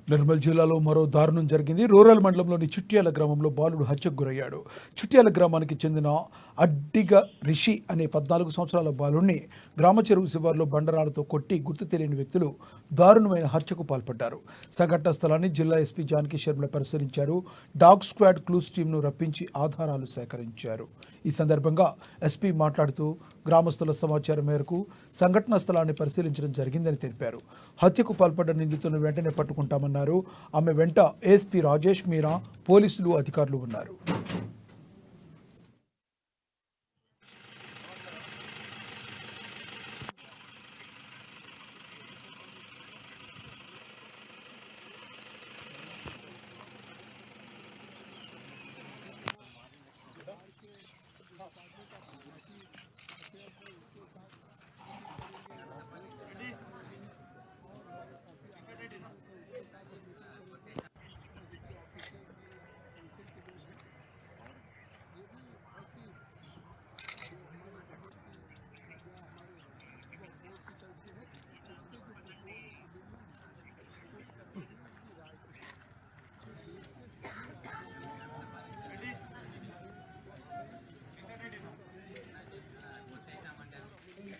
నిర్మల్ జిల్లాలో మరో దారుణం జరిగింది. రూరల్ మండలంలోని చుట్యాల గ్రామంలో బాలుడు హత్యకు గురయ్యాడు. చుట్యాల గ్రామానికి చెందిన అడ్డిగ రిషి అనే 14 సంవత్సరాల బాలుడిని గ్రామ చెరువు శివారులో బండరాలతో కొట్టి గుర్తు తెలియని వ్యక్తులు దారుణమైన హత్యకు పాల్పడ్డారు. సంఘటన స్థలాన్ని జిల్లా ఎస్పీ జానకి శర్మ పరిశీలించారు. డాగ్ స్క్వాడ్ క్లూస్ టీంను రప్పించి ఆధారాలు సేకరించారు. ఈ సందర్భంగా ఎస్పీ మాట్లాడుతూ గ్రామస్తుల సమాచారం మేరకు సంఘటనా స్థలాన్ని పరిశీలించడం జరిగిందని తెలిపారు. హత్యకు పాల్పడ్డ నిందితులను వెంటనే పట్టుకుంటామన్నారు. ఆమె వెంట ఏఎస్పీ రాజేష్ మీరా, పోలీసులు, అధికారులు ఉన్నారు.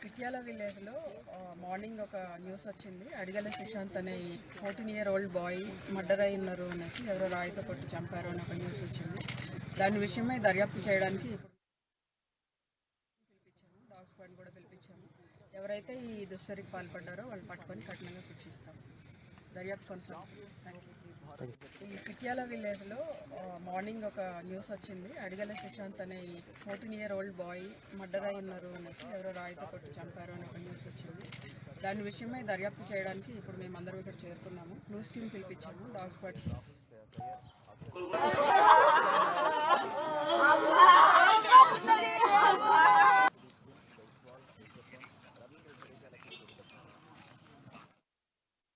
కిట్యాల విలేజ్లో మార్నింగ్ ఒక న్యూస్ వచ్చింది. అడిగల సుశాంత్ అనే 14-year-old బాయ్ మర్డర్ అయి ఉన్నారు అనేసి, ఎవరో రాయితో కొట్టి చంపారు అని ఒక న్యూస్ వచ్చింది. దాని విషయమై దర్యాప్తు చేయడానికి ఇప్పుడు పిలిపించాము, డాగ్ స్క్వాడ్ కూడా పిలిపించాము. ఎవరైతే ఈ దుశ్చర్యకు పాల్పడ్డారో వాళ్ళు పట్టుకొని కఠినంగా శిక్షిస్తాం. దర్యాప్తు కొనసాగుతుంది. Thank you. ఈ కిట్యాల విలేజ్లో మార్నింగ్ ఒక న్యూస్ వచ్చింది. అడిగల సుశాంత్ అనే 14-year-old బాయ్ మర్డర్ అయి ఉన్నారు అనేసి, ఎవరో రాయితో కొట్టి చంపారు అని ఒక న్యూస్ వచ్చింది. దాని విషయమై దర్యాప్తు చేయడానికి ఇప్పుడు మేమందరం ఇక్కడ చేరుకున్నాము. క్లూస్ టీం పిలిపించాము, డాగ్ స్క్వాడ్